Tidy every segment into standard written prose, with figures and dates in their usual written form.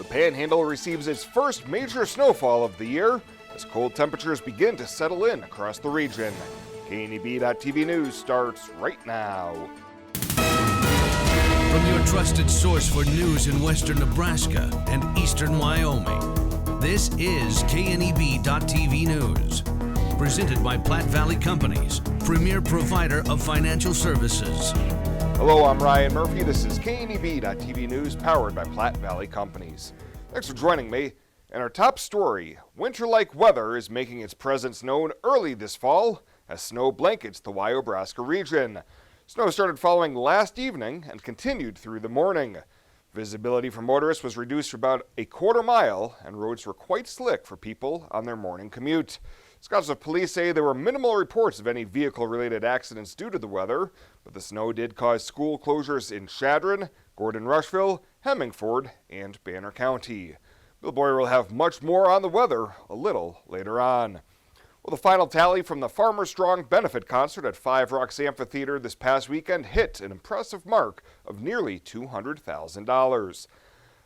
The Panhandle receives its first major snowfall of the year as cold temperatures begin to settle in across the region. KNEB.TV News starts right now. From your trusted source for news in western Nebraska and eastern Wyoming, this is KNEB.TV News. Presented by Platte Valley Companies, premier provider of financial services. Hello, I'm Ryan Murphy. This is KNEB.TV News powered by Platte Valley Companies. Thanks for joining me. And our top story, winter-like weather is making its presence known early this fall as snow blankets the Wyobraska region. Snow started falling last evening and continued through the morning. Visibility for motorists was reduced for about a quarter mile, and roads were quite slick for people on their morning commute. Scottsbluff police say there were minimal reports of any vehicle-related accidents due to the weather, but the snow did cause school closures in Chadron, Gordon-Rushville, Hemmingford, and Banner County. Bill Boyer will have much more on the weather a little later on. Well, the final tally from the Farmer Strong benefit concert at Five Rocks Amphitheater this past weekend hit an impressive mark of nearly $200,000.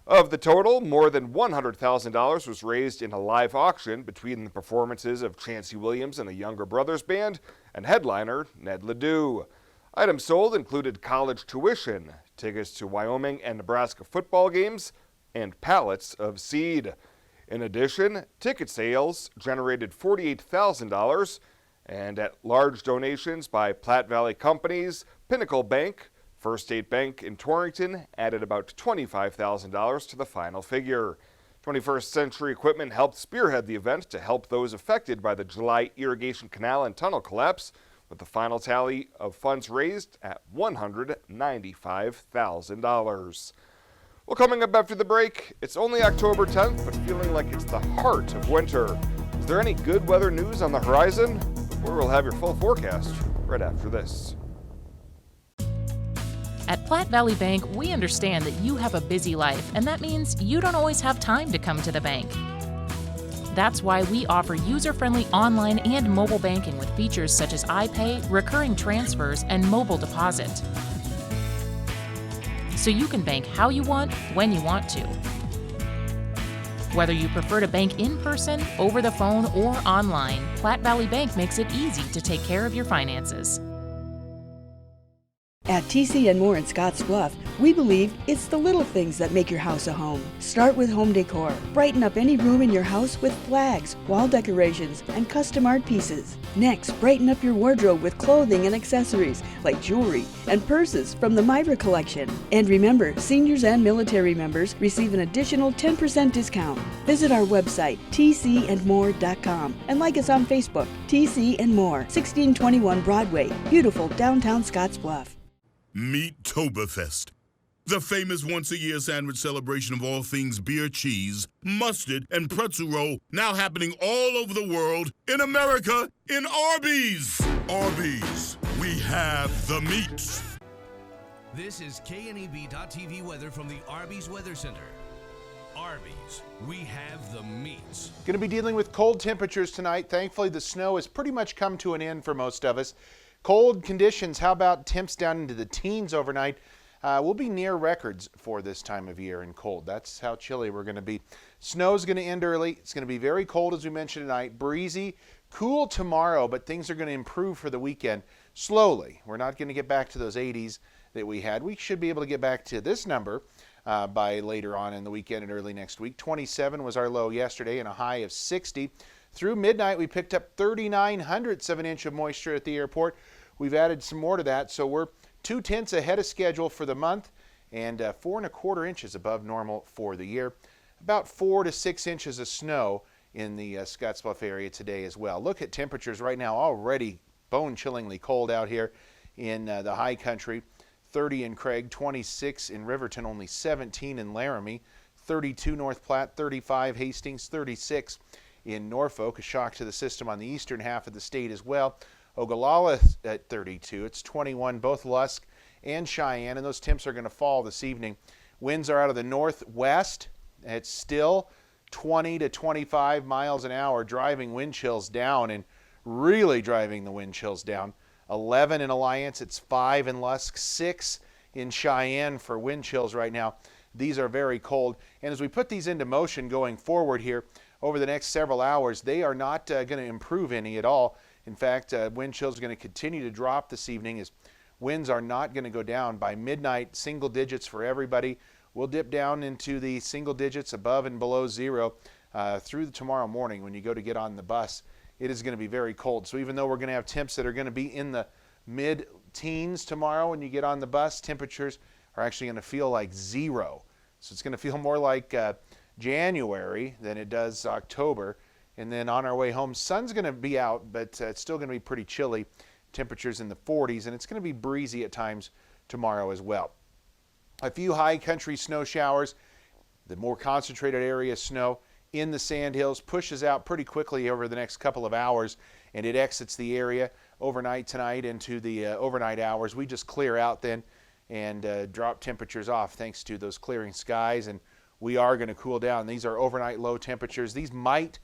Of the total, more than $100,000 was raised in a live auction between the performances of Chancey Williams and the Younger Brothers Band and headliner Ned Ledoux. Items sold included college tuition, tickets to Wyoming and Nebraska football games, and pallets of seed. In addition, ticket sales generated $48,000, and at large donations by Platte Valley Companies, Pinnacle Bank, First State Bank in Torrington added about $25,000 to the final figure. 21st Century Equipment helped spearhead the event to help those affected by the July irrigation canal and tunnel collapse, with the final tally of funds raised at $195,000. Well, coming up after the break, it's only October 10th, but feeling like it's the heart of winter. Is there any good weather news on the horizon? We'll have your full forecast right after this. At Platte Valley Bank, we understand that you have a busy life, and that means you don't always have time to come to the bank. That's why we offer user-friendly online and mobile banking with features such as iPay, recurring transfers, and mobile deposit. So you can bank how you want, when you want to. Whether you prefer to bank in person, over the phone, or online, Platte Valley Bank makes it easy to take care of your finances. At TC & More in Scottsbluff, we believe it's the little things that make your house a home. Start with home decor. Brighten up any room in your house with flags, wall decorations, and custom art pieces. Next, brighten up your wardrobe with clothing and accessories like jewelry and purses from the Myra collection. And remember, seniors and military members receive an additional 10% discount. Visit our website, tcandmore.com, and like us on Facebook, TC & More, 1621 Broadway, beautiful downtown Scottsbluff. Meet Toberfest, the famous once-a-year sandwich celebration of all things beer, cheese, mustard, and pretzel roll, now happening all over the world, in America, in Arby's. Arby's, we have the meats. This is KNEB.TV weather from the Arby's Weather Center. Arby's, we have the meats. Going to be dealing with cold temperatures tonight. Thankfully, the snow has pretty much come to an end for most of us. Cold conditions, how about temps down into the teens overnight? We'll be near records for this time of year in cold. That's how chilly we're going to be. Snow's going to end early. It's going to be very cold, as we mentioned tonight. Breezy, cool tomorrow, but things are going to improve for the weekend slowly. We're not going to get back to those 80s that we had. We should be able to get back to this number by later on in the weekend and early next week. 27 was our low yesterday and a high of 60. Through midnight, we picked up 0.39 of an inch of moisture at the airport. We've added some more to that, so we're 0.2 ahead of schedule for the month and 4¼ inches above normal for the year. About 4 to 6 inches of snow in the Scottsbluff area today as well. Look at temperatures right now, already bone-chillingly cold out here in the high country. 30 in Craig, 26 in Riverton, only 17 in Laramie, 32 North Platte, 35 Hastings, 36 in Norfolk, a shock to the system on the eastern half of the state as well. Ogallala at 32. It's 21 both Lusk and Cheyenne, and those temps are going to fall this evening. Winds are out of the northwest. It's still 20 to 25 miles an hour, driving wind chills down and really driving the wind chills down. 11 in Alliance. It's 5 in Lusk, 6 in Cheyenne for wind chills right now. These are very cold. And as we put these into motion going forward here over the next several hours, they are not going to improve any at all. In fact, wind chills are going to continue to drop this evening as winds are not going to go down. By midnight, single digits for everybody. We'll dip down into the single digits above and below zero through tomorrow morning when you go to get on the bus. It is going to be very cold. So even though we're going to have temps that are going to be in the mid-teens tomorrow when you get on the bus, temperatures are actually going to feel like zero. So it's going to feel more like January than it does October. And then on our way home, sun's going to be out, but it's still going to be pretty chilly. Temperatures in the 40s, and it's going to be breezy at times tomorrow as well. A few high country snow showers, the more concentrated area of snow in the Sandhills pushes out pretty quickly over the next couple of hours, and it exits the area overnight tonight into the overnight hours. We just clear out then and drop temperatures off thanks to those clearing skies, and we are going to cool down. These are overnight low temperatures. These might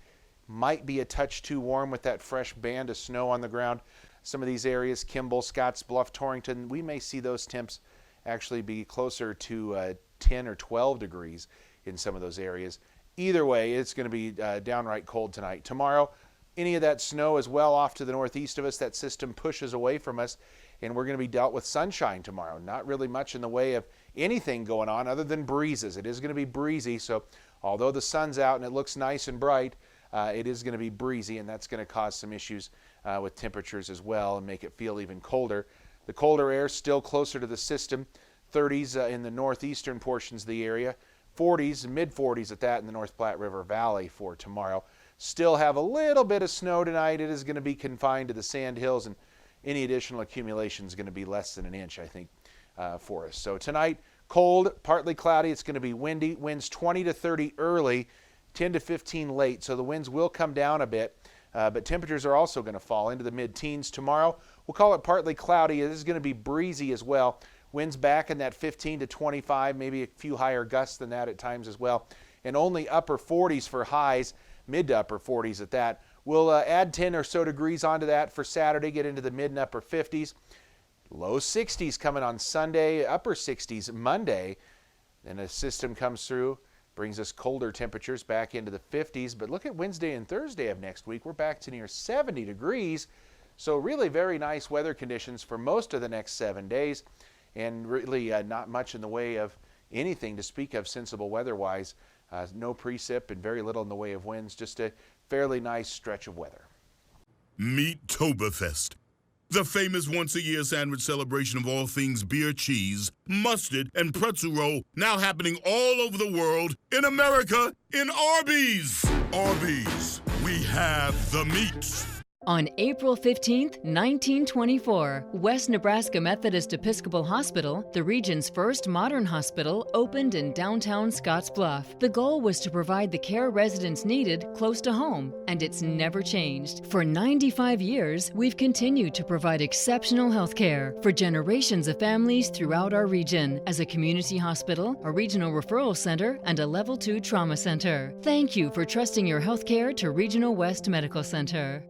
be a touch too warm with that fresh band of snow on the ground. Some of these areas, Kimball, Scottsbluff, Torrington, we may see those temps actually be closer to 10 or 12 degrees in some of those areas. Either way, it's going to be downright cold tonight. Tomorrow, any of that snow is well off to the northeast of us. That system pushes away from us, and we're going to be dealt with sunshine tomorrow. Not really much in the way of anything going on other than breezes. It is going to be breezy, so although the sun's out and it looks nice and bright, it is going to be breezy, and that's going to cause some issues with temperatures as well and make it feel even colder. The colder air still closer to the system, 30s in the northeastern portions of the area, 40s, mid-40s at that in the North Platte River Valley for tomorrow. Still have a little bit of snow tonight. It is going to be confined to the Sandhills, and any additional accumulation is going to be less than an inch, I think, for us. So tonight, cold, partly cloudy. It's going to be windy. Winds 20 to 30 early, 10 to 15 late. So the winds will come down a bit, but temperatures are also going to fall into the mid-teens. Tomorrow, we'll call it partly cloudy. It is going to be breezy as well. Winds back in that 15 to 25, maybe a few higher gusts than that at times as well. And only upper 40s for highs, mid to upper 40s at that. We'll add 10 or so degrees onto that for Saturday, get into the mid and upper 50s. Low 60s coming on Sunday, upper 60s Monday. Then a system comes through, brings us colder temperatures back into the 50s. But look at Wednesday and Thursday of next week. We're back to near 70 degrees. So really very nice weather conditions for most of the next 7 days. And really not much in the way of anything to speak of sensible weather-wise. No precip and very little in the way of winds. Just a fairly nice stretch of weather. Meet Toberfest, the famous once-a-year sandwich celebration of all things beer, cheese, mustard, and pretzel roll, now happening all over the world, in America, in Arby's. Arby's, we have the meats. On April 15, 1924, West Nebraska Methodist Episcopal Hospital, the region's first modern hospital, opened in downtown Scottsbluff. The goal was to provide the care residents needed close to home, and it's never changed. For 95 years, we've continued to provide exceptional health care for generations of families throughout our region as a community hospital, a regional referral center, and a Level 2 trauma center. Thank you for trusting your health care to Regional West Medical Center.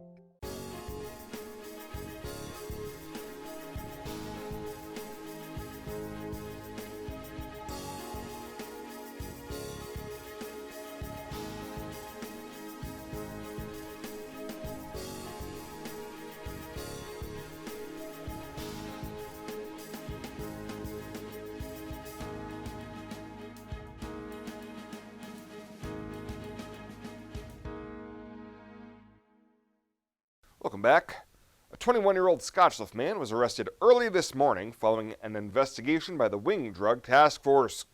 Welcome back. A 21-year-old Scottsbluff man was arrested early this morning following an investigation by the Wing Drug Task Force.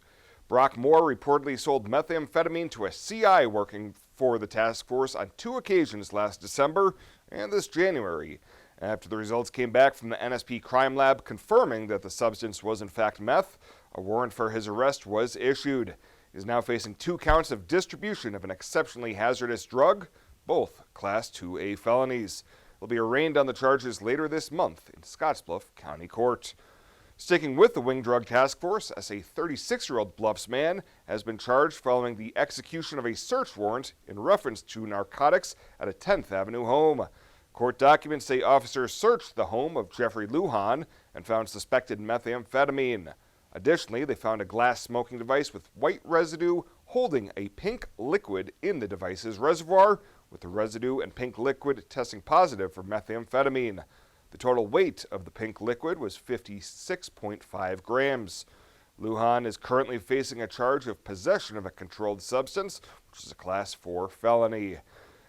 Brock Moore reportedly sold methamphetamine to a CI working for the task force on 2 occasions last December and this January. After the results came back from the NSP Crime Lab confirming that the substance was in fact meth, a warrant for his arrest was issued. He is now facing 2 counts of distribution of an exceptionally hazardous drug, both Class 2A felonies. He'll be arraigned on the charges later this month in Scottsbluff County Court. Sticking with the Wing Drug Task Force, as a 36-year-old Bluffs man has been charged following the execution of a search warrant in reference to narcotics at a 10th Avenue home. Court documents say officers searched the home of Jeffrey Lujan and found suspected methamphetamine. Additionally, they found a glass smoking device with white residue holding a pink liquid in the device's reservoir, with the residue and pink liquid testing positive for methamphetamine. The total weight of the pink liquid was 56.5 grams. Lujan is currently facing a charge of possession of a controlled substance, which is a Class 4 felony.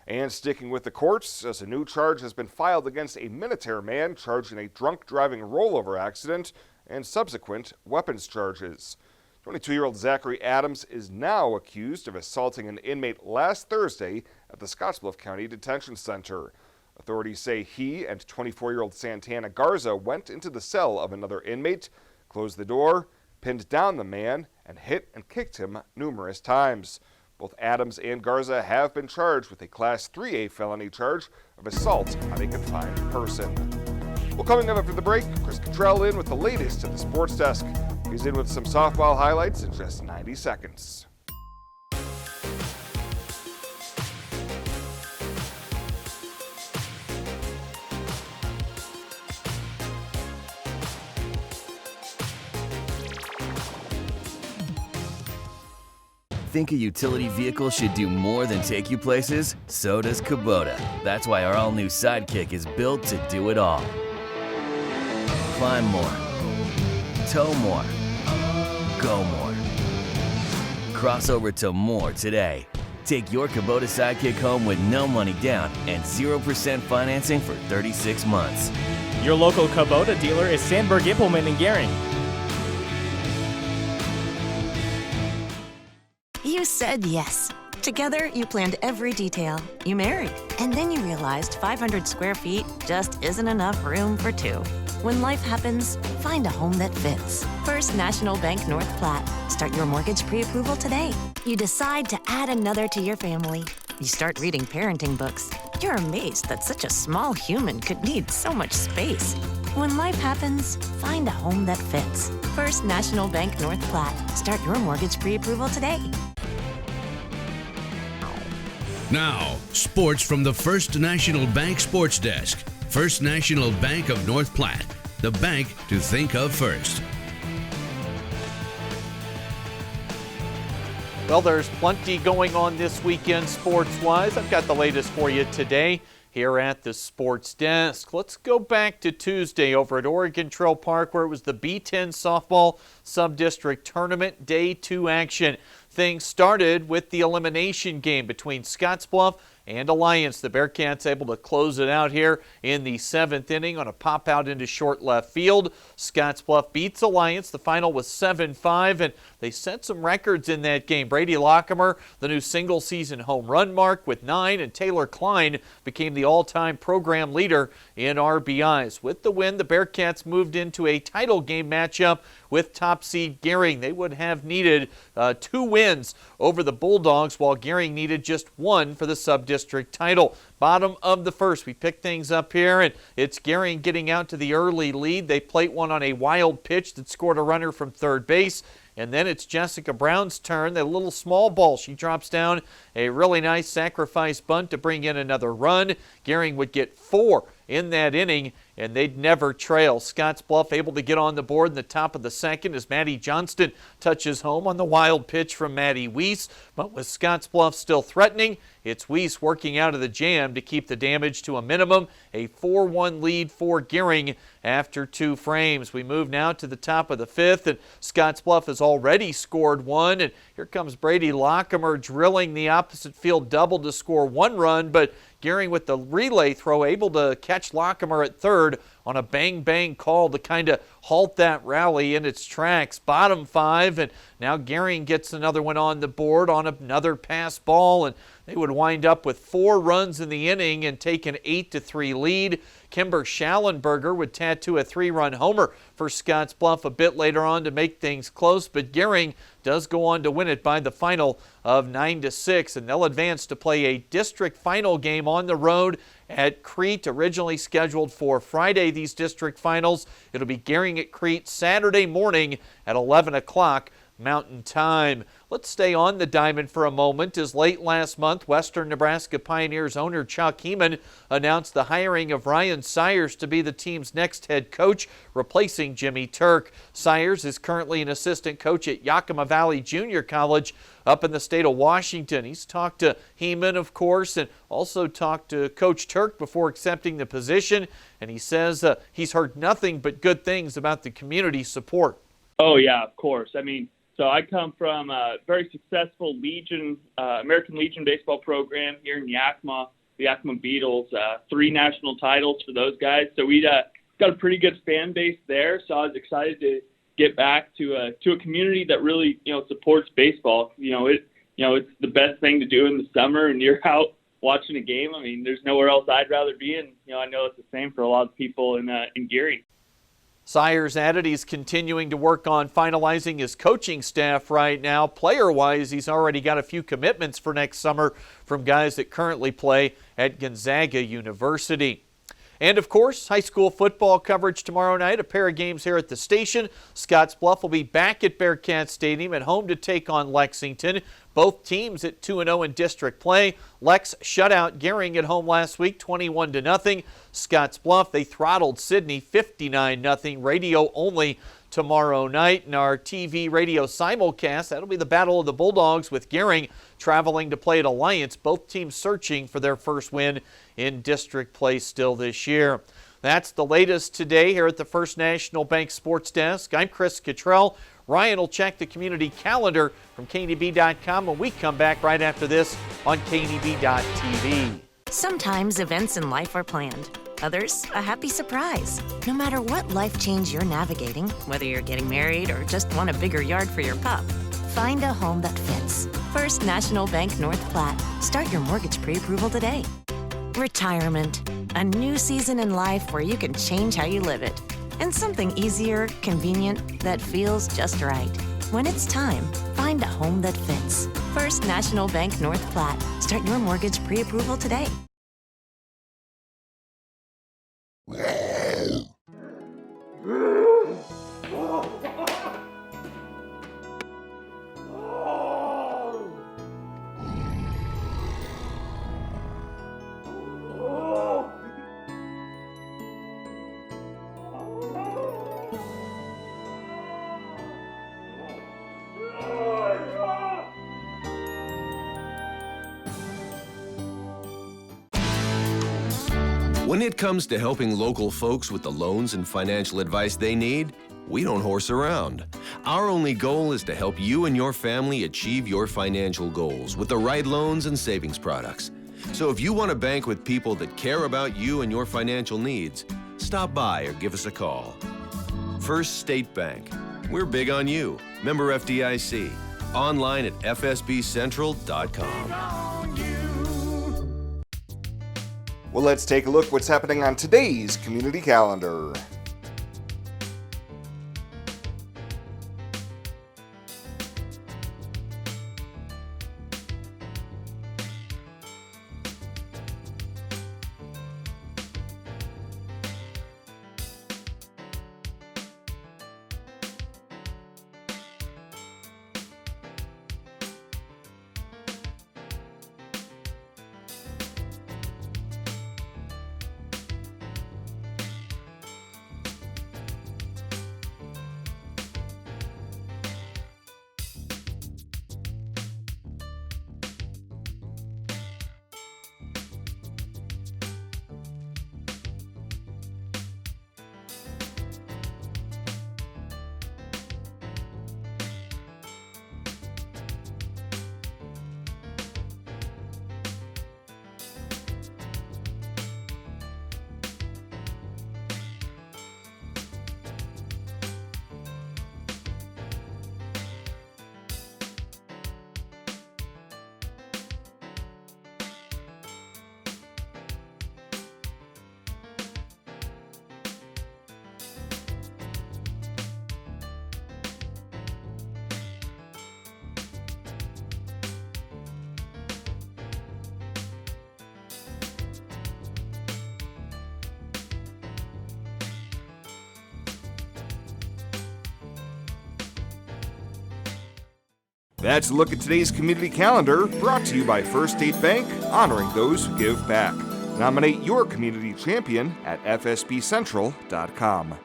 And sticking with the courts, as a new charge has been filed against a Minutair man charged in a drunk driving rollover accident and subsequent weapons charges. 22-year-old Zachary Adams is now accused of assaulting an inmate last Thursday at the Scottsbluff County Detention Center. Authorities say he and 24-year-old Santana Garza went into the cell of another inmate, closed the door, pinned down the man, and hit and kicked him numerous times. Both Adams and Garza have been charged with a Class 3A felony charge of assault on a confined person. Well, coming up after the break, Chris Cottrell in with the latest at the Sports Desk. He's in with some softball highlights in just 90 seconds. Think a utility vehicle should do more than take you places? So does Kubota. That's why our all-new Sidekick is built to do it all. Climb more. Tow more. Go more. Cross over to more today. Take your Kubota Sidekick home with no money down and 0% financing for 36 months. Your local Kubota dealer is Sandberg Implement in Gering. You said yes. Together, you planned every detail. You married. And then you realized 500 square feet just isn't enough room for two. When life happens, find a home that fits. First National Bank North Platte. Start your mortgage pre-approval today. You decide to add another to your family. You start reading parenting books. You're amazed that such a small human could need so much space. When life happens, find a home that fits. First National Bank North Platte. Start your mortgage pre-approval today. Now, sports from the First National Bank Sports Desk. First National Bank of North Platte, the bank to think of first. Well, there's plenty going on this weekend sports-wise. I've got the latest for you today here at the Sports Desk. Let's go back to Tuesday over at Oregon Trail Park, where it was the B10 Softball Sub-District Tournament Day 2 action. Things started with the elimination game between Scottsbluff and Alliance. The Bearcats able to close it out here in the 7th inning on a pop out into short left field. Scottsbluff beats Alliance. The final was 7-5, and they set some records in that game. Brady Lockemer, the new single-season home run mark with 9, and Taylor Klein became the all-time program leader in RBIs. With the win, the Bearcats moved into a title game matchup with top seed Gering. They would have needed 2 wins over the Bulldogs, while Gering needed just 1 for the sub-district title. Bottom of the first, we pick things up here, and it's Gering getting out to the early lead. They plate one on a wild pitch that scored a runner from third base. And then it's Jessica Brown's turn. That little small ball, she drops down a really nice sacrifice bunt to bring in another run. Gering would get 4 in that inning, and they'd never trail. Scottsbluff able to get on the board in the top of the second as Maddie Johnston touches home on the wild pitch from Maddie Weiss. But with Scottsbluff still threatening, it's Weiss working out of the jam to keep the damage to a minimum. A 4-1 lead for Gering after 2 frames. We move now to the top of the 5th, and Scottsbluff has already scored 1. And here comes Brady Lockemer drilling the opposite field double to score 1 run, but Gering with the relay throw able to catch Lockemer at third on a bang-bang call to kind of halt that rally in its tracks. Bottom 5, and now Gering gets another one on the board on another pass ball, and they would wind up with 4 runs in the inning and take an 8-3 lead. Kimber Schallenberger would tattoo a 3-run homer for Scottsbluff a bit later on to make things close, but Gering does go on to win it by the final of 9-6, and they'll advance to play a district final game on the road at Crete, originally scheduled for Friday, these district finals. It'll be Gering at Crete Saturday morning at 11 o'clock Mountain Time. Let's stay on the diamond for a moment, as late last month, Western Nebraska Pioneers owner Chuck Heeman announced the hiring of Ryan Sayers to be the team's next head coach, replacing Jimmy Turk. Sayers is currently an assistant coach at Yakima Valley Junior College up in the state of Washington. He's talked to Heeman, of course, and also talked to Coach Turk before accepting the position, and he says he's heard nothing but good things about the community support. Oh, yeah, of course. I mean, so I come from a very successful American Legion baseball program here in Yakima, the Yakima Beetles, 3 national titles for those guys. So we got a pretty good fan base there. So I was excited to get back to a community that really, supports baseball. It's the best thing to do in the summer, and you're out watching a game. I mean, there's nowhere else I'd rather be, and I know it's the same for a lot of people in Geary. Sayers added he's continuing to work on finalizing his coaching staff right now. Player-wise, he's already got a few commitments for next summer from guys that currently play at Gonzaga University. And, of course, high school football coverage tomorrow night, a pair of games here at the station. Scottsbluff will be back at Bearcat Stadium at home to take on Lexington. Both teams at 2-0 in district play. Lex shut out Gering at home last week, 21-0. Scottsbluff, they throttled Sydney, 59-0. Radio only tomorrow night. In our TV radio simulcast, that'll be the Battle of the Bulldogs with Gering traveling to play at Alliance. Both teams searching for their first win in district play still this year. That's the latest today here at the First National Bank Sports Desk. I'm Chris Cottrell. Ryan will check the community calendar from KNEB.com when we come back right after this on KNEB.TV. Sometimes events in life are planned. Others, a happy surprise. No matter what life change you're navigating, whether you're getting married or just want a bigger yard for your pup, find a home that fits. First National Bank North Platte. Start your mortgage pre-approval today. Retirement. A new season in life where you can change how you live it. And something easier, convenient, that feels just right. When it's time, find a home that fits. First National Bank North Platte. Start your mortgage pre-approval today. When it comes to helping local folks with the loans and financial advice they need, we don't horse around. Our only goal is to help you and your family achieve your financial goals with the right loans and savings products. So if you want to bank with people that care about you and your financial needs, stop by or give us a call. First State Bank. We're big on you. Member FDIC. Online at fsbcentral.com. Well, let's take a look what's happening on today's community calendar. That's a look at today's community calendar, brought to you by First State Bank, honoring those who give back. Nominate your community champion at fsbcentral.com.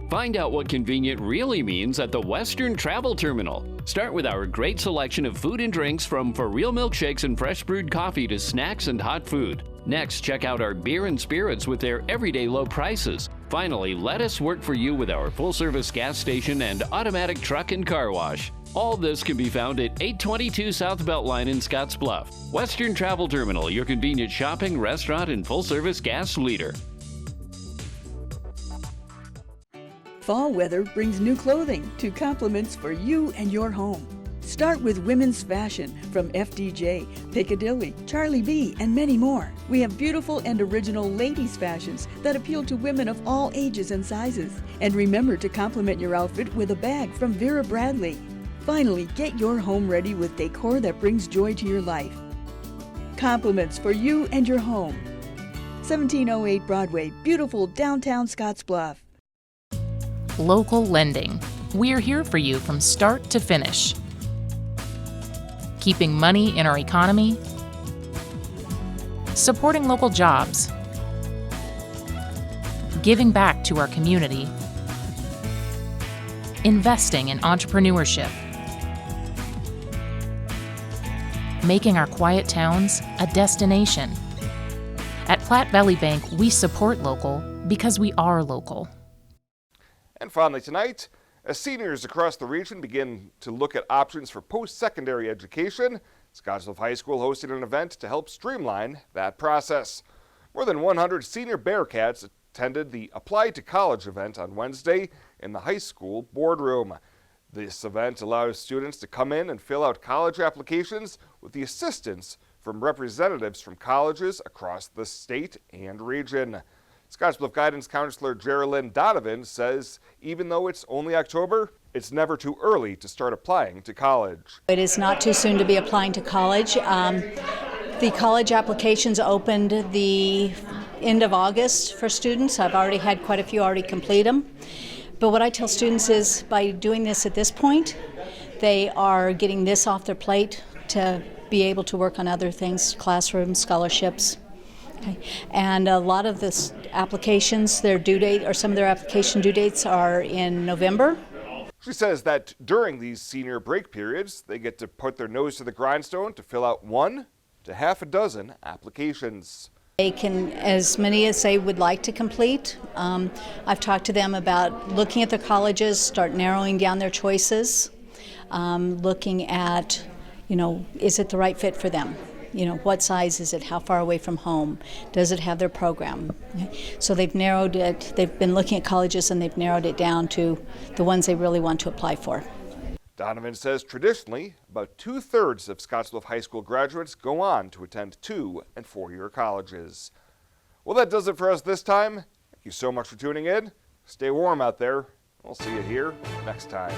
Find out what convenient really means at the Western Travel Terminal. Start with our great selection of food and drinks, from for real milkshakes and fresh brewed coffee to snacks and hot food. Next, check out our beer and spirits with their everyday low prices. Finally, let us work for you with our full-service gas station and automatic truck and car wash. All this can be found at 822 South Beltline in Scottsbluff. Western Travel Terminal, your convenient shopping, restaurant, and full-service gas leader. Fall weather brings new clothing to compliments for you and your home. Start with women's fashion from FDJ, Piccadilly, Charlie B, and many more. We have beautiful and original ladies' fashions that appeal to women of all ages and sizes. And remember to complement your outfit with a bag from Vera Bradley. Finally, get your home ready with decor that brings joy to your life. Compliments for you and your home. 1708 Broadway, beautiful downtown Scottsbluff. Local lending. We're here for you from start to finish. Keeping money in our economy. Supporting local jobs. Giving back to our community. Investing in entrepreneurship. Making our quiet towns a destination. At Platte Valley Bank, we support local because we are local. And finally tonight, as seniors across the region begin to look at options for post-secondary education, Scottsbluff High School hosted an event to help streamline that process. More than 100 senior Bearcats attended the Apply to College event on Wednesday in the high school boardroom. This event allows students to come in and fill out college applications with the assistance from representatives from colleges across the state and region. Scottsbluff Guidance Counselor Geraldine Donovan says even though it's only October, it's never too early to start applying to college. It is not too soon to be applying to college. The college applications opened the end of August for students. I've already had quite a few already complete them. But what I tell students is by doing this at this point, they are getting this off their plate to be able to work on other things, classrooms, scholarships. Okay. And a lot of the applications, their due date, or some of their application due dates are in November. She says that during these senior break periods, they get to put their nose to the grindstone to fill out 1 to half a dozen applications. They can, as many as they would like to complete. I've talked to them about looking at their colleges, start narrowing down their choices, looking at, is it the right fit for them? What size is it? How far away from home? Does it have their program? Okay. So they've narrowed it. They've been looking at colleges and they've narrowed it down to the ones they really want to apply for. Donovan says traditionally, about 2/3 of Scottsbluff High School graduates go on to attend 2- and 4-year colleges. Well, that does it for us this time. Thank you so much for tuning in. Stay warm out there. We'll see you here next time.